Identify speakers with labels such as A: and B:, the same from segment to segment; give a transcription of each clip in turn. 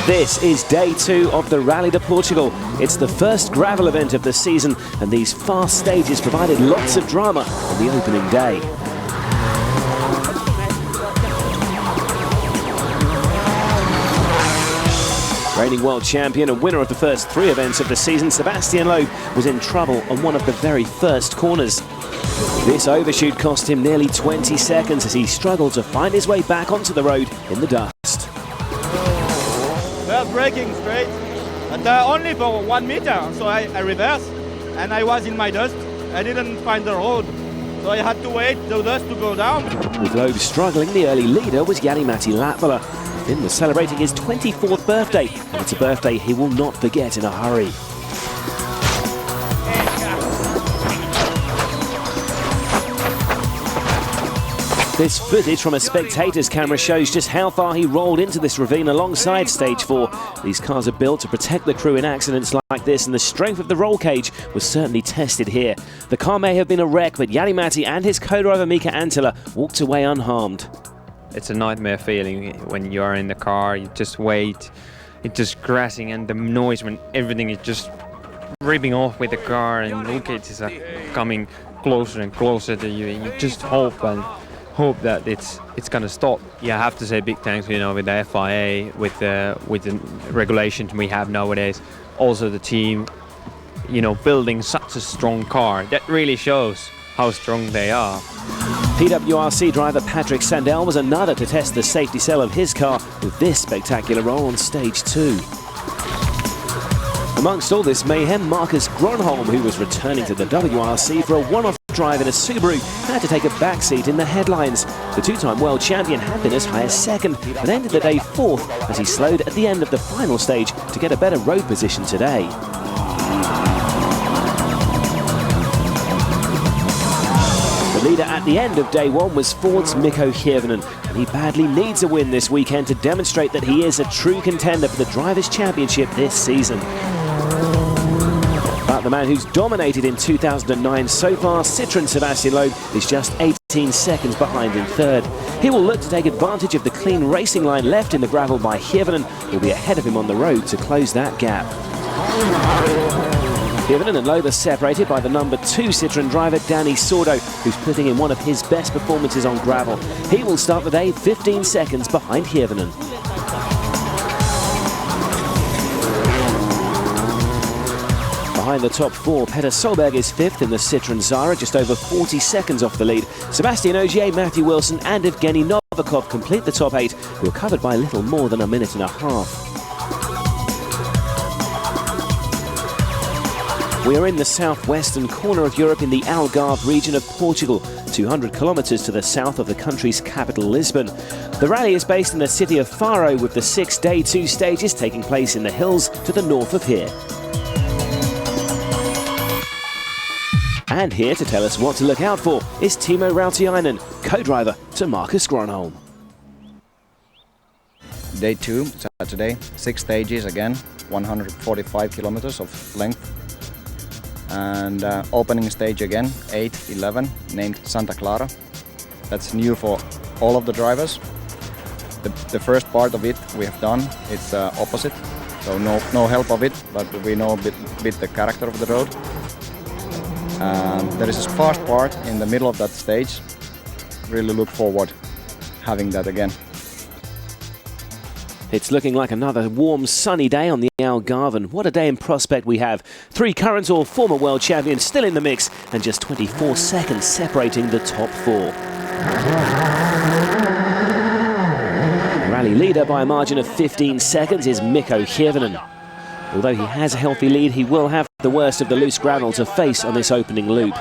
A: This is day 2 of the Rally de Portugal. It's the first gravel event of the season, and these fast stages provided lots of drama on the opening day. Reigning world champion and winner of the first 3 events of the season, Sebastian Loeb was in trouble on one of the very first corners. This overshoot cost him nearly 20 seconds as he struggled to find his way back onto the road in the dust.
B: First braking straight, but only for 1 meter, so I reversed and I was in my dust. I didn't find the road, so I had to wait the dust to go down.
A: With Loeb struggling, the early leader was Jani-Matti Latvala. Finn was celebrating his 24th birthday, and it's a birthday he will not forget in a hurry. This footage from a spectator's camera shows just how far he rolled into this ravine alongside stage 4. These cars are built to protect the crew in accidents like this, and the strength of the roll cage was certainly tested here. The car may have been a wreck, but Jani-Matti and his co-driver Mika Antila walked away unharmed.
C: It's a nightmare feeling when you are in the car, you just wait, it's just crashing, and the noise when everything is just ripping off with the car and roll cages are coming closer and closer to you, and you just hope that it's gonna stop. Yeah, I have to say big thanks, with the FIA, with the regulations we have nowadays. Also the team, building such a strong car. That really shows how strong they are.
A: PWRC driver Patrick Sandell was another to test the safety cell of his car with this spectacular roll on stage 2. Amongst all this mayhem, Marcus Gronholm, who was returning to the WRC for a one-off drive in a Subaru, had to take a backseat in the headlines. The 2-time world champion had been as high as 2nd, but ended the day 4th as he slowed at the end of the final stage to get a better road position today. The leader at the end of day 1 was Ford's Mikko Hirvonen, and he badly needs a win this weekend to demonstrate that he is a true contender for the Drivers' Championship this season. But the man who's dominated in 2009 so far, Citroën Sebastian Loeb, is just 18 seconds behind in 3rd. He will look to take advantage of the clean racing line left in the gravel by Hirvonen, who'll be ahead of him on the road to close that gap. Hirvonen and Loeb are separated by the number 2 Citroën driver Dani Sordo, who's putting in one of his best performances on gravel. He will start the day 15 seconds behind Hirvonen. Behind the top 4, Petter Solberg is 5th in the Citroën Zara, just over 40 seconds off the lead. Sebastian Ogier, Matthew Wilson and Evgeny Novikov complete the top 8, who are covered by a little more than a minute and a half. We are in the southwestern corner of Europe in the Algarve region of Portugal, 200 kilometres to the south of the country's capital, Lisbon. The rally is based in the city of Faro, with the 6 day 2 stages taking place in the hills to the north of here. And here to tell us what to look out for is Timo Rautiainen, co-driver to Marcus Gronholm.
D: Day 2, Saturday, 6 stages again, 145 kilometers of length. And opening stage again, 8-11, named Santa Clara. That's new for all of the drivers. The first part of it we have done, it's opposite, so no help of it, but we know a bit the character of the road. There is a fast part in the middle of that stage. Really look forward having that again.
A: It's looking like another warm, sunny day on the Algarve, and what a day in prospect we have. 3 current or former world champions still in the mix, and just 24 seconds separating the top 4. Rally leader by a margin of 15 seconds is Mikko Hirvonen. Although he has a healthy lead, he will have the worst of the loose gravel to face on this opening loop.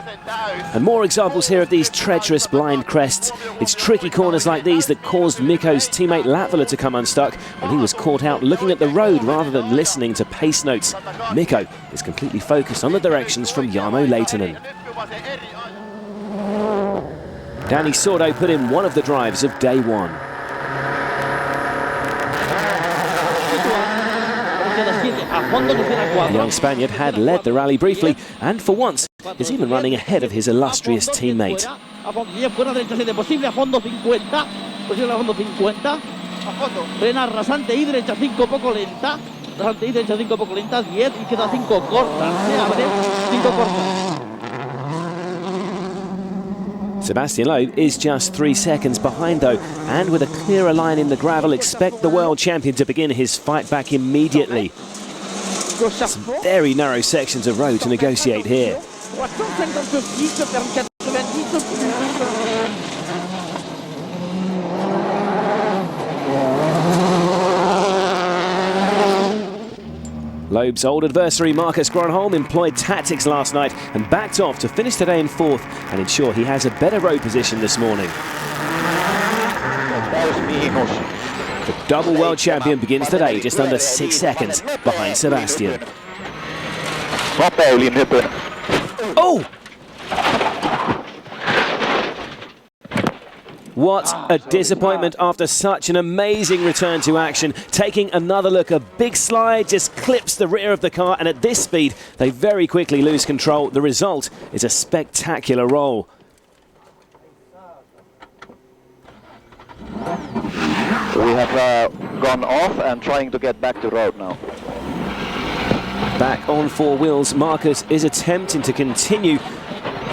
A: And more examples here of these treacherous blind crests. It's tricky corners like these that caused Mikko's teammate Latvala to come unstuck when he was caught out looking at the road rather than listening to pace notes. Mikko is completely focused on the directions from Jarmo Leitonen. Dani Sordo put in one of the drives of day 1. The young Spaniard had led the rally briefly, and for once is even running ahead of his illustrious teammate.
E: Frena rasante y derecha 5 poco lenta. Rasante y derecha 5 poco lenta, 10 y queda 5 cortas. Se abre, 5 cortas.
A: Sebastian Loeb is just 3 seconds behind though, and with a clearer line in the gravel, expect the world champion to begin his fight back immediately. Some very narrow sections of road to negotiate here. Loeb's old adversary Marcus Gronholm employed tactics last night and backed off to finish today in 4th and ensure he has a better road position this morning. The double world champion begins today just under 6 seconds behind Sebastian. Oh! What a disappointment after such an amazing return to action. Taking another look, a big slide just clips the rear of the car, and at this speed they very quickly lose control. The result is a spectacular roll.
F: We have gone off and trying to get back to road now.
A: Back on 4 wheels, Marcus is attempting to continue,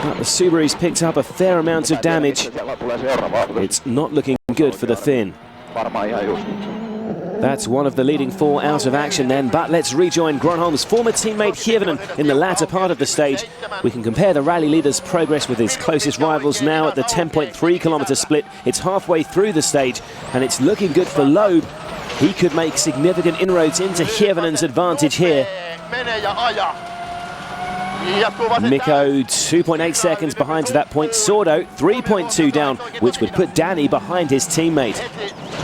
A: but the Subaru's picked up a fair amount of damage. It's not looking good for the Finn. That's one of the leading 4 out of action then, but let's rejoin Gronholm's former teammate Hirvonen in the latter part of the stage. We can compare the rally leader's progress with his closest rivals now at the 10.3 kilometre split. It's halfway through the stage, and it's looking good for Loeb. He could make significant inroads into Hirvonen's advantage here. Mikko 2.8 seconds behind to that point. Sordo 3.2 down, which would put Danny behind his teammate.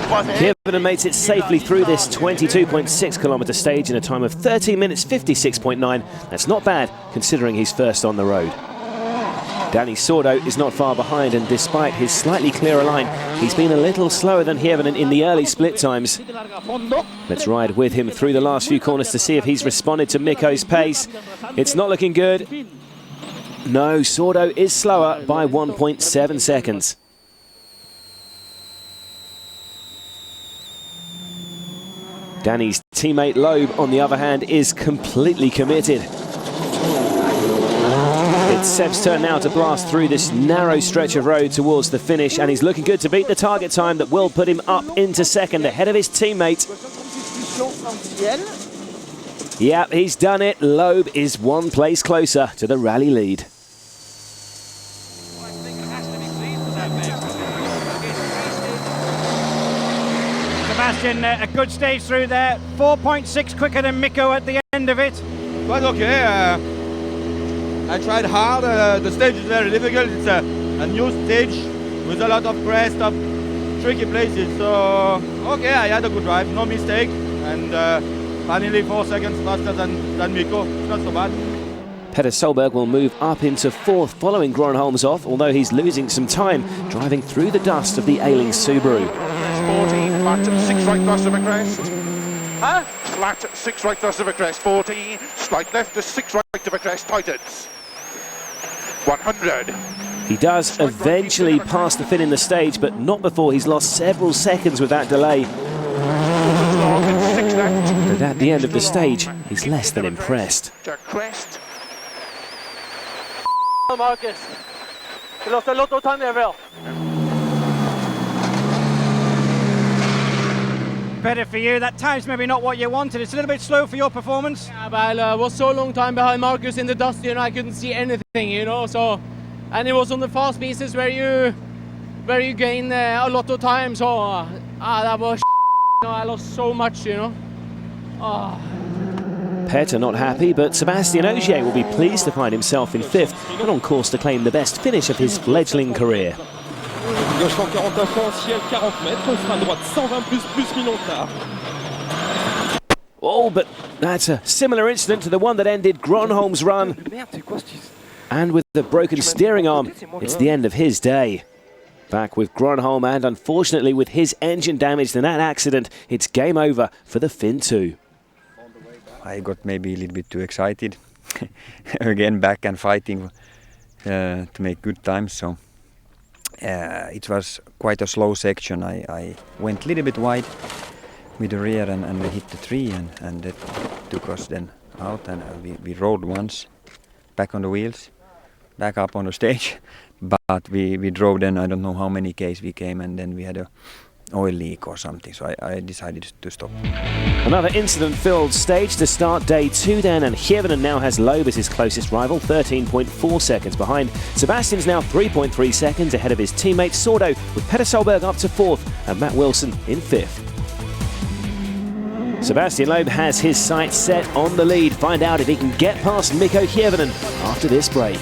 A: Hirvonen makes it safely through this 22.6 kilometre stage in a time of 13 minutes 56.9. That's not bad considering he's first on the road. Danny Sordo is not far behind, and despite his slightly clearer line, he's been a little slower than Hirvonen in the early split times. Let's ride with him through the last few corners to see if he's responded to Mikko's pace. It's not looking good. No, Sordo is slower by 1.7 seconds. Danny's teammate Loeb, on the other hand, is completely committed. It's Seb's turn now to blast through this narrow stretch of road towards the finish, and he's looking good to beat the target time that will put him up into second ahead of his teammate. Yep, he's done it. Loeb is 1 place closer to the rally lead.
B: Sebastian, a good stage through there. 4.6 quicker than Mikko at the end of it.
G: But okay. I tried hard. The stage is very difficult. It's a new stage with a lot of crest, of tricky places. So, okay, I had a good drive, no mistake. And finally 4 seconds faster than Mikko. It's not so bad.
A: Petter Solberg will move up into 4th following Gronholm's off, although he's losing some time driving through the dust of the ailing Subaru.
H: 14, flat 6 right thrust of a crest. Huh? Flat 6 right thrust of a crest. 14, slight left to 6 right of a crest, tightens. 100.
A: He does eventually pass the Finn in the stage, but not before he's lost several seconds with that delay. But at the end of the stage, he's less than impressed.
E: Marcus, you lost a lot of time there, Will.
B: Better for you. That time's maybe not what you wanted. It's a little bit slow for your performance.
I: Yeah, but I was so long time behind Marcus in the dust, you know, I couldn't see anything, you know. So, and it was on the fast pieces where you gain a lot of time. So that was, you know, I lost so much, you know.
A: Petter not happy, but Sebastian Ogier will be pleased to find himself in 5th and on course to claim the best finish of his fledgling career. Oh, but that's a similar incident to the one that ended Gronholm's run. And with the broken steering arm, it's the end of his day. Back with Gronholm, and unfortunately with his engine damaged in that accident, it's game over for the Finn 2.
J: I got maybe a little bit too excited. Again, back and fighting to make good times. So it was quite a slow section. I went a little bit wide with the rear and we hit the tree and that took us then out, and we rode once back on the wheels, back up on the stage, but we drove then I don't know how many Ks we came, and then we had a oil leak or something, so I decided to stop.
A: Another incident-filled stage to start day 2 then, and Hirvonen now has Loeb as his closest rival, 13.4 seconds behind. Sebastian's now 3.3 seconds ahead of his teammate Sordo, with Petter Solberg up to 4th and Matt Wilson in 5th. Sebastian Loeb has his sights set on the lead. Find out if he can get past Mikko Hirvonen after this break.